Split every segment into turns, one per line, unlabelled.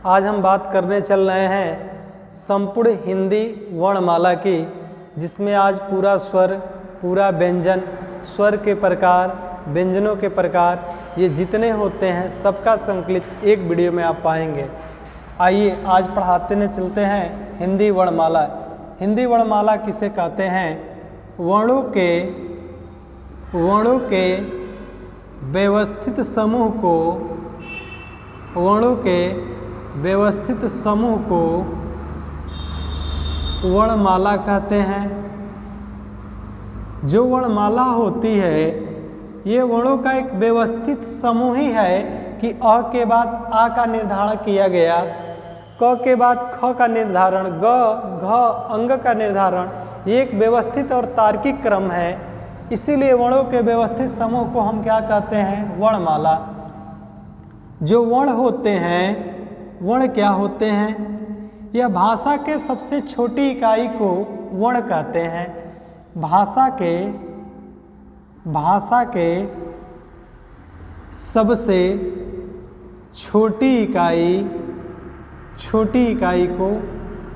आज हम बात करने चल रहे हैं संपूर्ण हिंदी वर्णमाला की, जिसमें आज पूरा स्वर, पूरा व्यंजन, स्वर के प्रकार, व्यंजनों के प्रकार, ये जितने होते हैं सबका संकलित एक वीडियो में आप पाएंगे। आइए आज पढ़ाते चलते हैं हिंदी वर्णमाला। हिंदी वर्णमाला किसे कहते हैं? वर्णों के व्यवस्थित समूह को, वर्णों के व्यवस्थित समूह को वर्णमाला कहते हैं। जो वर्णमाला होती है ये वर्णों का एक व्यवस्थित समूह ही है कि अ के बाद आ का निर्धारण किया गया, क के बाद ख का निर्धारण, ग घ अंग का निर्धारण, ये एक व्यवस्थित और तार्किक क्रम है। इसीलिए वर्णों के व्यवस्थित समूह को हम क्या कहते हैं? वर्णमाला। जो वर्ण होते हैं, वर्ण क्या होते हैं? यह भाषा के सबसे छोटी इकाई को वर्ण कहते हैं। भाषा के सबसे छोटी इकाई को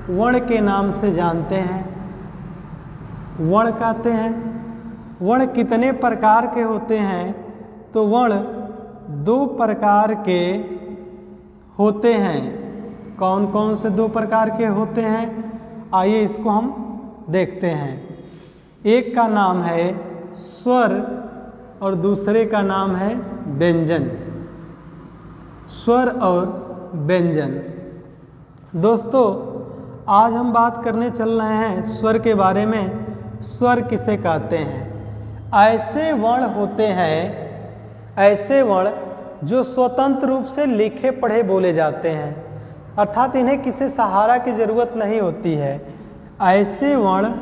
वर्ण के नाम से जानते हैं, वर्ण कहते हैं। वर्ण कितने प्रकार के होते हैं? तो वर्ण 2 प्रकार के होते हैं। कौन कौन से 2 प्रकार के होते हैं? आइए इसको हम देखते हैं। एक का नाम है स्वर और दूसरे का नाम है व्यंजन। स्वर और व्यंजन। दोस्तों, आज हम बात करने चल रहे हैं स्वर के बारे में। स्वर किसे कहते हैं? ऐसे वर्ण होते हैं, ऐसे वर्ण जो स्वतंत्र रूप से लिखे पढ़े बोले जाते हैं, अर्थात इन्हें किसी सहारा की जरूरत नहीं होती है। ऐसे वर्ण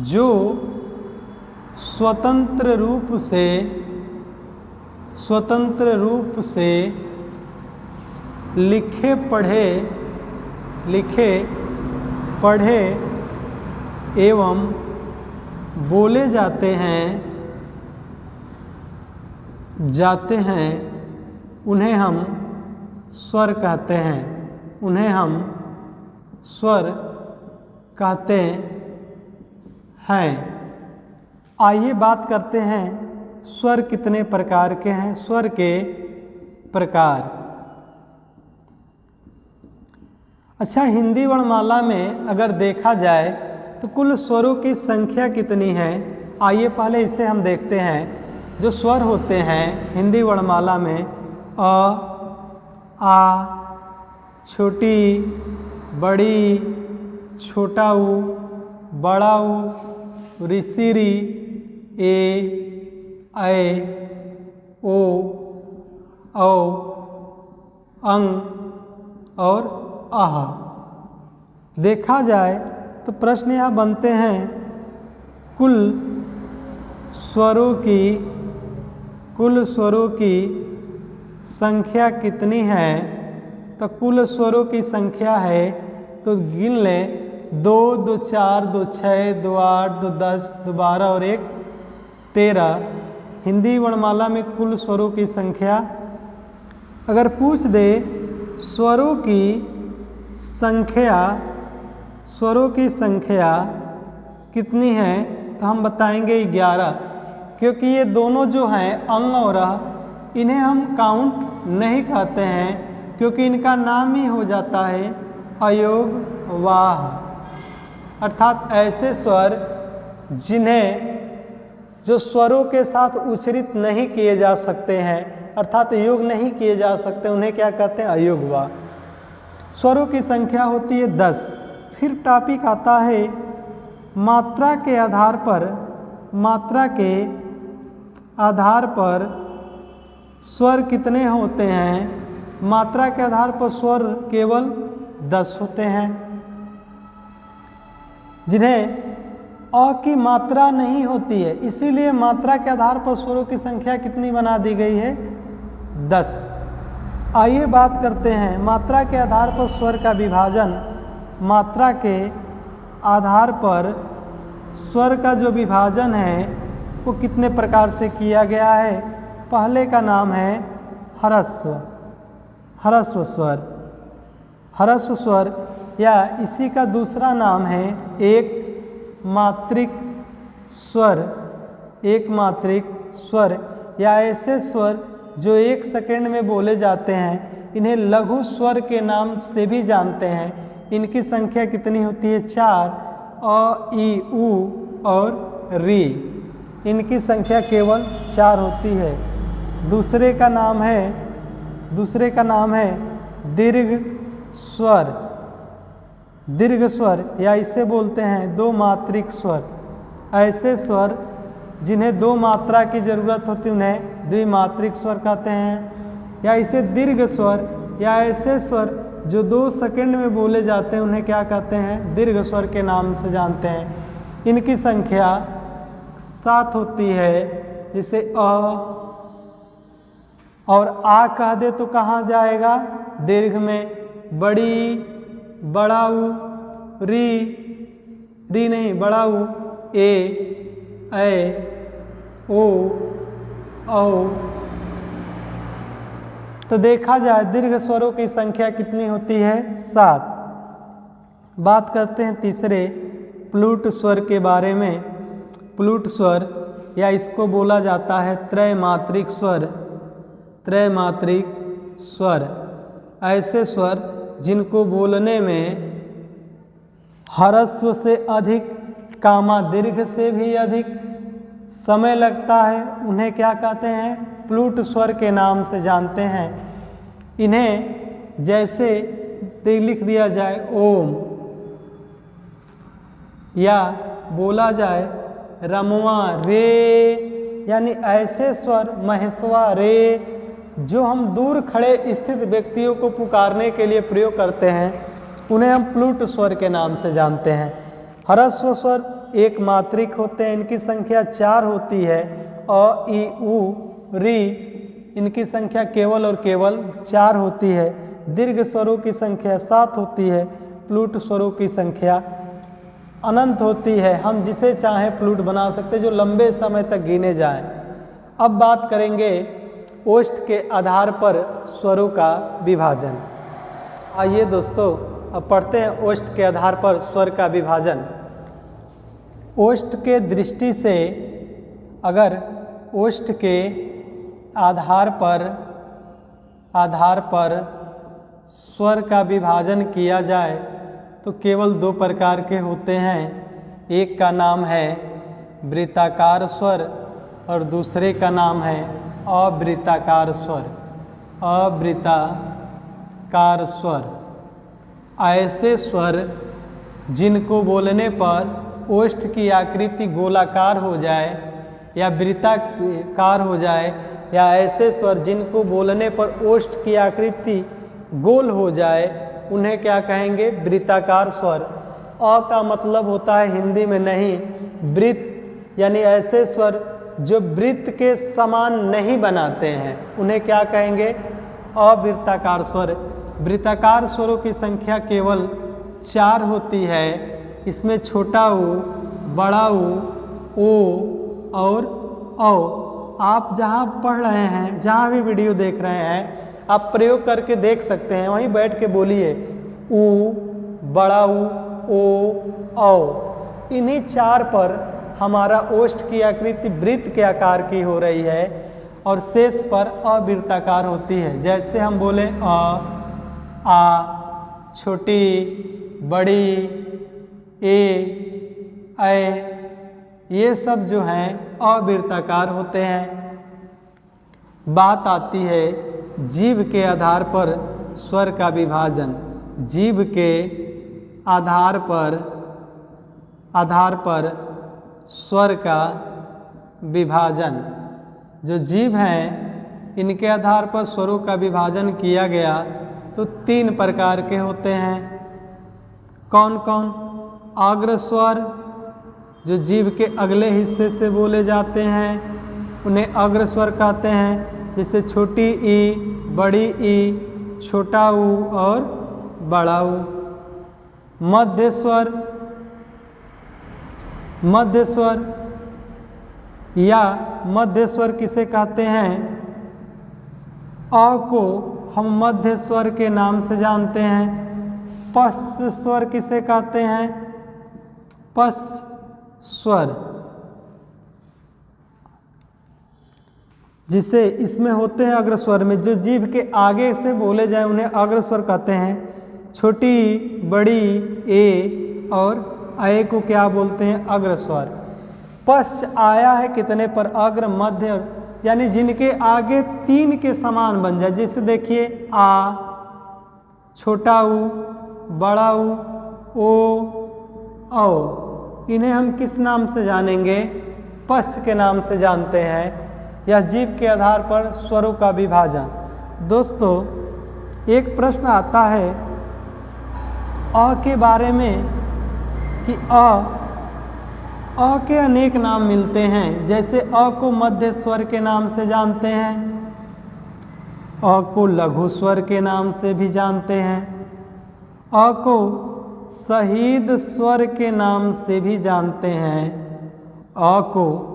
जो स्वतंत्र रूप से लिखे पढ़े एवं बोले जाते हैं, उन्हें हम स्वर कहते हैं। उन्हें हम स्वर कहते हैं। आइए बात करते हैं स्वर कितने प्रकार के हैं। स्वर के प्रकार। अच्छा, हिंदी वर्णमाला में अगर देखा जाए तो कुल स्वरों की संख्या कितनी है? आइए पहले इसे हम देखते हैं। जो स्वर होते हैं हिंदी वर्णमाला में अ, आ, छोटी, बड़ी, छोटा ऊ, बड़ा ऊ, ऋषिरी, ए, ऐ, ओ, औ, अंग और आह। देखा जाए तो प्रश्न यह बनते हैं, कुल स्वरों की संख्या कितनी है? तो कुल स्वरों की संख्या है, तो गिन लें, 2, 2, 4, 2, 6, 2, 8, 2, 10, 2, 12 और 1, 13। हिंदी वर्णमाला में कुल स्वरों की संख्या। अगर पूछ दे स्वरों की संख्या कितनी है, तो हम बताएंगे 11, क्योंकि ये दोनों जो हैं अंग और अ, इन्हें हम काउंट नहीं कहते हैं, क्योंकि इनका नाम ही हो जाता है अयोग वाह। अर्थात ऐसे स्वर जो स्वरों के साथ उच्चारित नहीं किए जा सकते हैं, अर्थात योग नहीं किए जा सकते, उन्हें क्या कहते हैं? अयोग वाह। स्वरों की संख्या होती है 10। फिर टॉपिक आता है मात्रा के आधार पर स्वर कितने होते हैं? मात्रा के आधार पर स्वर केवल 10 होते हैं, जिन्हें अ की मात्रा नहीं होती है। इसीलिए मात्रा के आधार पर स्वरों की संख्या कितनी बना दी गई है? 10। आइए बात करते हैं मात्रा के आधार पर स्वर का विभाजन। मात्रा के आधार पर स्वर का जो विभाजन है वो कितने प्रकार से किया गया है? पहले का नाम है ह्रस्व, ह्रस्व स्वर। ह्रस्व स्वर या इसी का दूसरा नाम है एक मात्रिक स्वर। एक मात्रिक स्वर या ऐसे स्वर जो 1 सेकंड में बोले जाते हैं, इन्हें लघु स्वर के नाम से भी जानते हैं। इनकी संख्या कितनी होती है? 4। अ, ई, उ और री। इनकी संख्या केवल 4 होती है। दूसरे का नाम है दीर्घ स्वर। दीर्घ स्वर या इसे बोलते हैं 2 मात्रिक स्वर। ऐसे स्वर जिन्हें 2 मात्रा की जरूरत होती है उन्हें द्विमात्रिक स्वर कहते हैं। या इसे दीर्घ स्वर या ऐसे स्वर जो 2 सेकंड में बोले जाते हैं उन्हें क्या कहते हैं? दीर्घ स्वर के नाम से जानते हैं। इनकी संख्या 7 होती है। जिसे अ और आ कह दे तो कहाँ जाएगा? दीर्घ में। बड़ी, बड़ा उ, री नहीं, बड़ा उ, ए, ओ, औ। तो देखा जाए दीर्घ स्वरों की संख्या कितनी होती है? 7। बात करते हैं तीसरे प्लूट स्वर के बारे में। प्लूट स्वर या इसको बोला जाता है त्रैमात्रिक स्वर। त्रैमात्रिक स्वर ऐसे स्वर जिनको बोलने में ह्रस्व से अधिक, कामा दीर्घ से भी अधिक समय लगता है, उन्हें क्या कहते हैं? प्लूट स्वर के नाम से जानते हैं। इन्हें जैसे लिख दिया जाए ओम, या बोला जाए रमवा रे, यानी ऐसे स्वर महेश्वा रे जो हम दूर खड़े स्थित व्यक्तियों को पुकारने के लिए प्रयोग करते हैं, उन्हें हम प्लूट स्वर के नाम से जानते हैं। ह्रस्व स्वर 1 मात्रिक होते हैं। इनकी संख्या 4 होती है। अ, ई, उ, री। इनकी संख्या केवल और केवल 4 होती है। दीर्घ स्वरों की संख्या 7 होती है। प्लूट स्वरों की संख्या अनंत होती है। हम जिसे चाहें प्लूट बना सकते हैं, जो लंबे समय तक गिने जाएं। अब बात करेंगे ओष्ठ के आधार पर स्वरों का विभाजन। आइए दोस्तों, अब पढ़ते हैं ओष्ठ के आधार पर स्वर का विभाजन। ओष्ठ के दृष्टि से अगर ओष्ठ के आधार पर स्वर का विभाजन किया जाए तो केवल 2 प्रकार के होते हैं। एक का नाम है वृत्ताकार स्वर और दूसरे का नाम है अवृत्ताकार स्वर। अवृत्ताकार स्वर ऐसे स्वर जिनको बोलने पर ओष्ठ की आकृति गोलाकार हो जाए या वृत्ताकार हो जाए, या ऐसे स्वर जिनको बोलने पर ओष्ठ की आकृति गोल हो जाए, उन्हें क्या कहेंगे? वृत्ताकार स्वर। अ का मतलब होता है हिंदी में नहीं, वृत्त, यानी ऐसे स्वर जो वृत्त के समान नहीं बनाते हैं, उन्हें क्या कहेंगे? अवृत्ताकार स्वर। वृत्ताकार स्वरों की संख्या केवल 4 होती है। इसमें छोटा ऊ, बड़ा ऊ, ओ और औ। आप जहाँ पढ़ रहे हैं, जहाँ भी वीडियो देख रहे हैं, आप प्रयोग करके देख सकते हैं। वहीं बैठ के बोलिए ऊ, बड़ा ऊ, ओ, औ। इन्हीं 4 पर हमारा ओष्ठ की आकृति वृत्त के आकार की हो रही है और शेष पर अवृत्ताकार होती है। जैसे हम बोले अ, आ, छोटी, बड़ी, ए, ये सब जो हैं अवृत्ताकार होते हैं। बात आती है जीभ के आधार पर स्वर का विभाजन। जीभ के आधार पर स्वर का विभाजन। जो जीभ हैं इनके आधार पर स्वरों का विभाजन किया गया तो 3 प्रकार के होते हैं। कौन कौन? अग्र स्वर जो जीभ के अगले हिस्से से बोले जाते हैं, उन्हें अग्र स्वर कहते हैं। जैसे छोटी ई, बड़ी ई, छोटा ऊ और बड़ा ऊ। मध्य स्वर, मध्य स्वर या मध्य स्वर किसे कहते हैं? अ को हम मध्य स्वर के नाम से जानते हैं। पश्च स्वर किसे कहते हैं? पश्च स्वर, जिसे इसमें होते हैं अग्रस्वर में, जो जीभ के आगे से बोले जाए उन्हें अग्रस्वर कहते हैं। छोटी बड़ी ए और ए को क्या बोलते हैं? अग्रस्वर। पश्च आया है कितने पर? अग्र, मध्य, यानी जिनके आगे 3 के समान बन जाए। जैसे देखिए आ, छोटा ऊ, बड़ा ऊ, ओ, औ, इन्हें हम किस नाम से जानेंगे? पश्च के नाम से जानते हैं। यह जीभ के आधार पर स्वरों का विभाजन। दोस्तों, एक प्रश्न आता है अ के बारे में कि अ के अनेक नाम मिलते हैं। जैसे अ को मध्य स्वर के नाम से जानते हैं, अ को लघु स्वर के नाम से भी जानते हैं, अ को शहीद स्वर के नाम से भी जानते हैं, अ को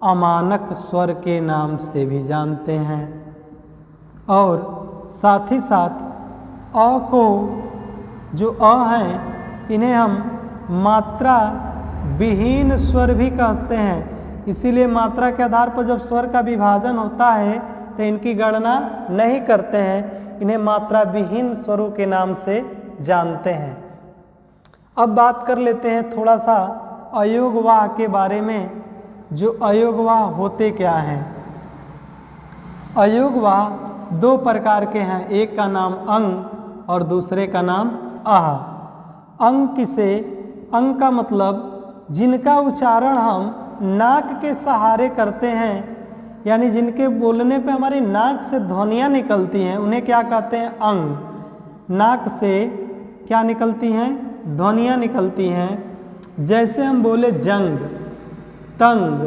अमानक स्वर के नाम से भी जानते हैं, और साथ ही साथ अ को जो अ हैं इन्हें हम मात्रा विहीन स्वर भी कहते हैं। इसीलिए मात्रा के आधार पर जब स्वर का विभाजन होता है तो इनकी गणना नहीं करते हैं, इन्हें मात्रा विहीन स्वरों के नाम से जानते हैं। अब बात कर लेते हैं थोड़ा सा अयोगवाह के बारे में। जो अयोगवाह होते क्या हैं? अयोगवाह 2 प्रकार के हैं, एक का नाम अंग और दूसरे का नाम आह। अंग किसे? अंग का मतलब जिनका उच्चारण हम नाक के सहारे करते हैं, यानी जिनके बोलने पे हमारी नाक से ध्वनियाँ निकलती हैं, उन्हें क्या कहते हैं? अंग। नाक से क्या निकलती हैं? ध्वनियाँ निकलती हैं। जैसे हम बोले जंग, तंग,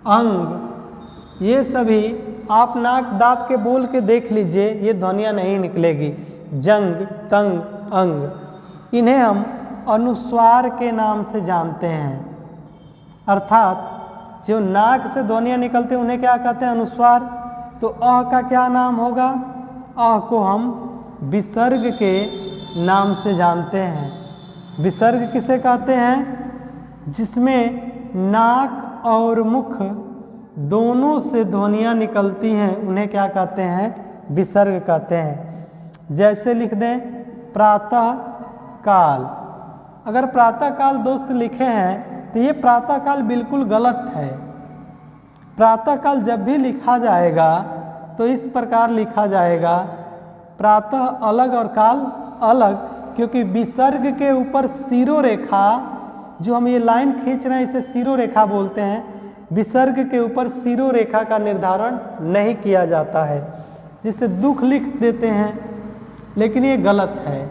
अंग, ये सभी आप नाक दाब के बोल के देख लीजिए, ये ध्वनियाँ नहीं निकलेगी। जंग, तंग, अंग, इन्हें हम अनुस्वार के नाम से जानते हैं। अर्थात जो नाक से ध्वनियाँ निकलते हैं उन्हें क्या कहते हैं? अनुस्वार। तो अ का क्या नाम होगा? अ को हम विसर्ग के नाम से जानते हैं। विसर्ग किसे कहते हैं? जिसमें नाक और मुख दोनों से ध्वनियाँ निकलती हैं, उन्हें क्या कहते हैं? विसर्ग कहते हैं। जैसे लिख दें प्रातः काल। अगर प्रातः काल दोस्त लिखे हैं तो ये प्रातः काल बिल्कुल गलत है। प्रातः काल जब भी लिखा जाएगा तो इस प्रकार लिखा जाएगा, प्रातः अलग और काल अलग, क्योंकि विसर्ग के ऊपर सिरोरेखा, जो हम ये लाइन खींच रहे हैं इसे सिरोरेखा बोलते हैं। विसर्ग के ऊपर सिरोरेखा का निर्धारण नहीं किया जाता है, जिसे दुख लिख देते हैं, लेकिन ये गलत है।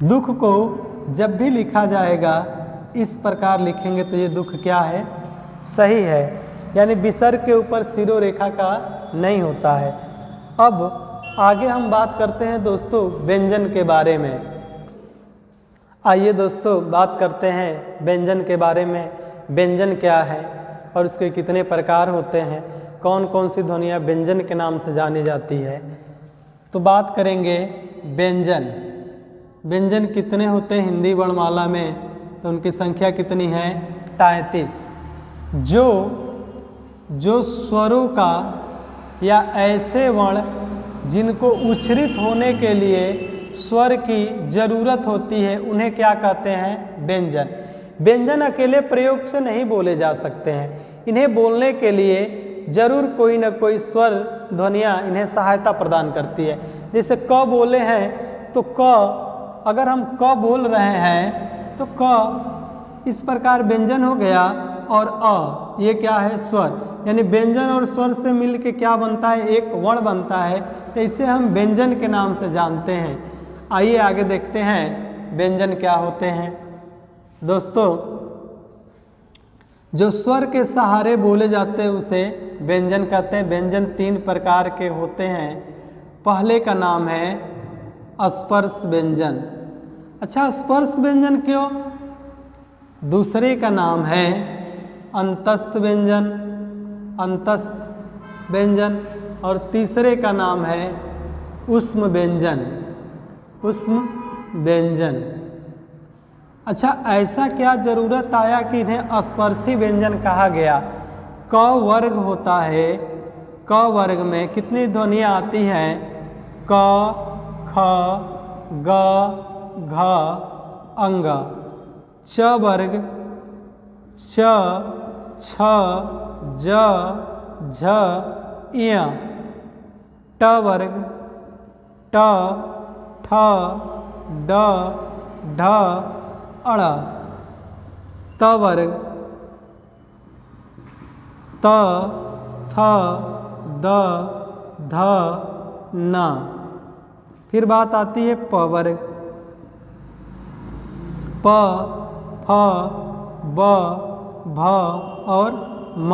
दुख को जब भी लिखा जाएगा इस प्रकार लिखेंगे तो ये दुख क्या है? सही है, यानी विसर्ग के ऊपर सिरोरेखा का नहीं होता है। अब आगे हम बात करते हैं दोस्तों व्यंजन के बारे में। आइए दोस्तों बात करते हैं व्यंजन के बारे में। व्यंजन क्या है और उसके कितने प्रकार होते हैं, कौन कौन सी ध्वनियाँ व्यंजन के नाम से जानी जाती है। तो बात करेंगे व्यंजन। व्यंजन कितने होते हैं हिंदी वर्णमाला में? तो उनकी संख्या कितनी है? 33। जो स्वरों का या ऐसे वर्ण जिनको उच्चरित होने के लिए स्वर की जरूरत होती है उन्हें क्या कहते हैं? व्यंजन। व्यंजन अकेले प्रयोग से नहीं बोले जा सकते हैं, इन्हें बोलने के लिए जरूर कोई न कोई स्वर ध्वनियाँ इन्हें सहायता प्रदान करती है। जैसे क बोले हैं तो क, अगर हम क बोल रहे हैं तो क इस प्रकार व्यंजन हो गया, और अ ये क्या है? स्वर। यानी व्यंजन और स्वर से मिल के क्या बनता है? एक वर्ण बनता है, तो इसे हम व्यंजन के नाम से जानते हैं। आइए आगे देखते हैं व्यंजन क्या होते हैं। दोस्तों, जो स्वर के सहारे बोले जाते हैं उसे व्यंजन कहते हैं। व्यंजन 3 प्रकार के होते हैं। पहले का नाम है स्पर्श व्यंजन। अच्छा, स्पर्श व्यंजन क्यों? दूसरे का नाम है अंतस्थ व्यंजन। अंतस्थ व्यंजन और तीसरे का नाम है ऊष्म व्यंजन। ऊष्म व्यंजन। अच्छा, ऐसा क्या जरूरत आया कि इन्हें स्पर्शी व्यंजन कहा गया? क वर्ग होता है, क वर्ग में कितनी ध्वनियाँ आती हैं? क, ख, ग, घ, अंग। च वर्ग च, छ, ज, झ, ञ। ट वर्ग ट, ठ, ड, ढ, अण। त वर्ग त, थ, द, ध, न। फिर बात आती है प वर्ग। प, फ, ब, भ और म।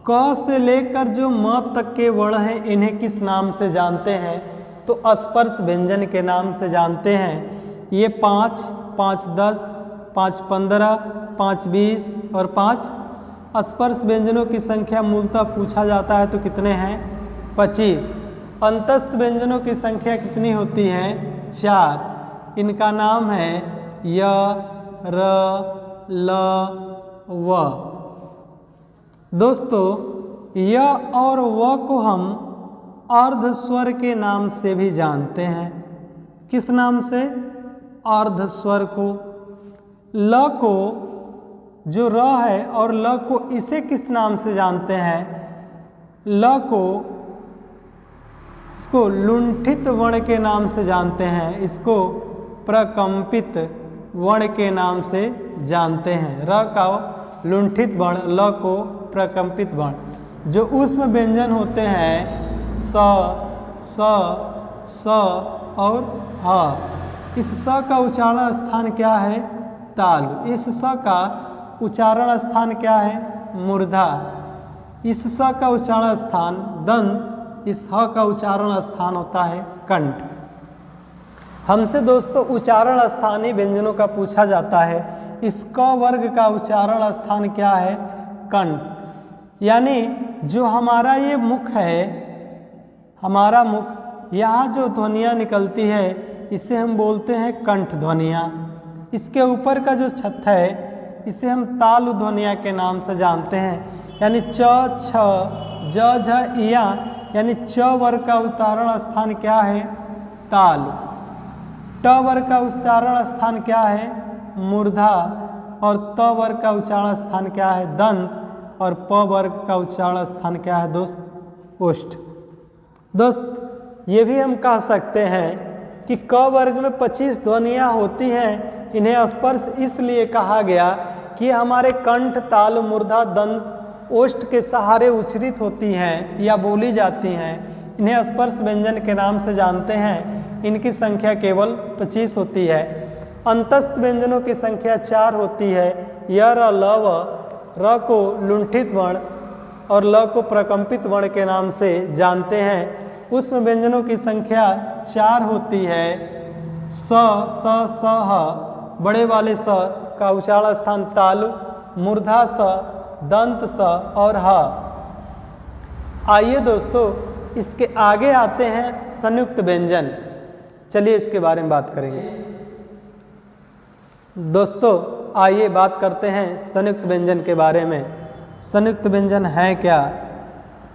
क से लेकर जो म तक के वर्ण हैं इन्हें किस नाम से जानते हैं? तो स्पर्श व्यंजन के नाम से जानते हैं। ये 5, 5, 10, 5, 15, 5, 20 और 5 स्पर्श व्यंजनों की संख्या मूलतः पूछा जाता है तो कितने हैं? 25। अंतस्थ व्यंजनों की संख्या कितनी होती है? 4। इनका नाम है य, र, ल, व। दोस्तों, य और व को हम अर्ध स्वर के नाम से भी जानते हैं। किस नाम से? अर्ध स्वर को। ल को, जो र है और ल को, इसे किस नाम से जानते हैं? ल को, इसको लुंठित वर्ण के नाम से जानते हैं। इसको प्रकंपित वर्ण के नाम से जानते हैं। र का लुंठित वर्ण, ल को प्रकंपित वर्ण। जो ऊष्म व्यंजन होते हैं स, स, स और ह, इस स का उच्चारण स्थान क्या है? तालु। इस स का उच्चारण स्थान क्या है? मूर्धा। इस स का उच्चारण स्थान दंत। इस ह का उच्चारण स्थान होता है कंठ। हमसे दोस्तों उच्चारण स्थानीय व्यंजनों का पूछा जाता है। इस क वर्ग का उच्चारण स्थान क्या है? कंठ। यानी जो हमारा ये मुख है, हमारा मुख, यहाँ जो ध्वनियाँ निकलती है इसे हम बोलते हैं कंठ ध्वनियाँ। इसके ऊपर का जो छत है इसे हम तालु ध्वनियाँ के नाम से जानते हैं। यानी च, छ, ज, झ, इया, यानी च वर्ग का उच्चारण स्थान क्या है? तालु। ट वर्ग का उच्चारण स्थान क्या है? मूर्धा। और त वर्ग का उच्चारण स्थान क्या है? दंत। और प वर्ग का उच्चारण स्थान क्या है दोस्त? ओष्ठ। दोस्त, ये भी हम कह सकते हैं कि क वर्ग में 25 ध्वनियाँ होती हैं। इन्हें स्पर्श इसलिए कहा गया कि हमारे कंठ, तालु, मूर्धा, दंत, ओष्ठ के सहारे उच्चरित होती हैं या बोली जाती हैं। इन्हें स्पर्श व्यंजन के नाम से जानते हैं। इनकी संख्या केवल 25 होती है। अंतस्थ व्यंजनों की संख्या 4 होती है। य, र, ल, व। र को लुंठित वर्ण और ल को प्रकंपित वर्ण के नाम से जानते हैं। ऊष्म व्यंजनों की संख्या 4 होती है। स, स, स, ह। बड़े वाले स का उच्चारण स्थान तालु, मूर्धा स, दंत स और ह। आइए दोस्तों, इसके आगे आते हैं संयुक्त व्यंजन। चलिए इसके बारे में बात करेंगे। दोस्तों, आइए बात करते हैं संयुक्त व्यंजन के बारे में। संयुक्त व्यंजन है क्या?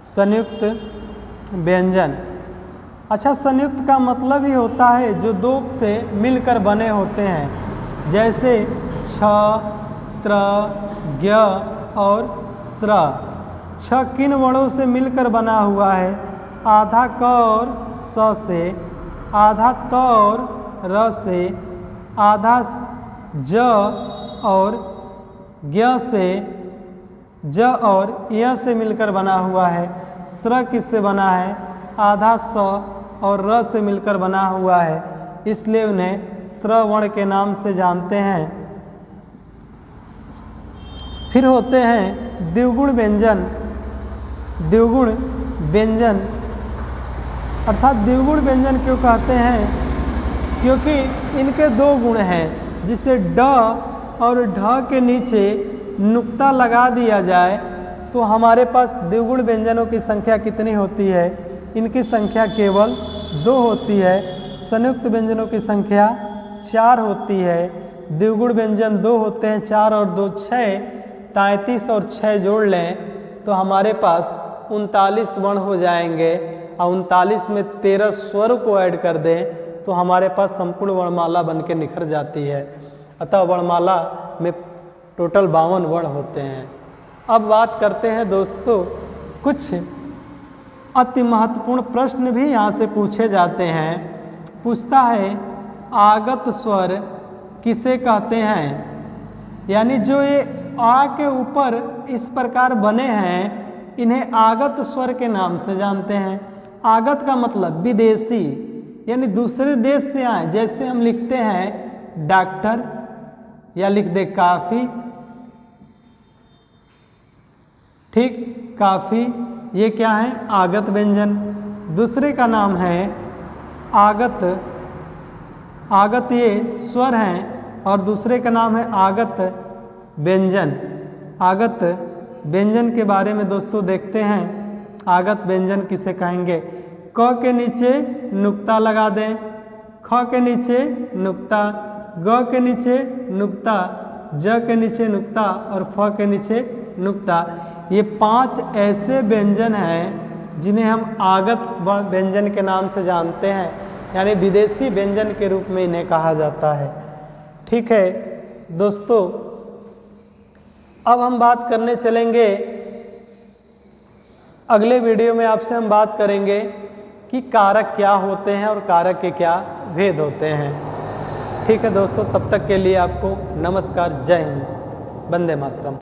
संयुक्त व्यंजन, अच्छा, संयुक्त का मतलब ही होता है जो दो से मिलकर बने होते हैं। जैसे छ, त्र, ज्ञ और स्र। छ किन वर्णों से मिलकर बना हुआ है? आधा क और स से, आधा त और र से, आधा ज और ज्ञ से, ज और य से मिलकर बना हुआ है। स्र किससे बना है? आधा स और र से मिलकर बना हुआ है, इसलिए उन्हें स्र वर्ण के नाम से जानते हैं। फिर होते हैं द्विगुण व्यंजन। द्विगुण व्यंजन अर्थात द्विगुण व्यंजन क्यों कहते हैं? क्योंकि इनके दो गुण हैं। जिसे ड और ढ के नीचे नुक्ता लगा दिया जाए तो हमारे पास द्विगुण व्यंजनों की संख्या कितनी होती है? इनकी संख्या केवल 2 होती है। संयुक्त व्यंजनों की संख्या 4 होती है। द्विगुण व्यंजन 2 होते हैं, 4 और 2 6, 33 और 6 जोड़ लें तो हमारे पास 39 वर्ण हो जाएंगे और 39 में 13 स्वर को ऐड कर दें तो हमारे पास संपूर्ण वर्णमाला बन के निखर जाती है। अतः वर्णमाला में टोटल 52 वर्ण होते हैं। अब बात करते हैं दोस्तों, कुछ अति महत्वपूर्ण प्रश्न भी यहाँ से पूछे जाते हैं। पूछता है आगत स्वर किसे कहते हैं? यानी जो ये आ के ऊपर इस प्रकार बने हैं इन्हें आगत स्वर के नाम से जानते हैं। आगत का मतलब विदेशी, यानी दूसरे देश से आए। जैसे हम लिखते हैं डॉक्टर या लिख दे काफ़ी, ठीक, काफ़ी, ये क्या है? आगत व्यंजन। दूसरे का नाम है आगत, आगत ये स्वर हैं और दूसरे का नाम है आगत व्यंजन। आगत व्यंजन के बारे में दोस्तों देखते हैं। आगत व्यंजन किसे कहेंगे? क के नीचे नुक्ता लगा दें, ख के नीचे नुक्ता, ग के नीचे नुक्ता, ज के नीचे नुक्ता और फ के नीचे नुक्ता। ये 5 ऐसे व्यंजन हैं जिन्हें हम आगत व्यंजन के नाम से जानते हैं, यानी विदेशी व्यंजन के रूप में इन्हें कहा जाता है। ठीक है दोस्तों, अब हम बात करने चलेंगे, अगले वीडियो में आपसे हम बात करेंगे कि कारक क्या होते हैं और कारक के क्या भेद होते हैं। ठीक है दोस्तों, तब तक के लिए आपको नमस्कार, जय हिंद, वंदे मातरम।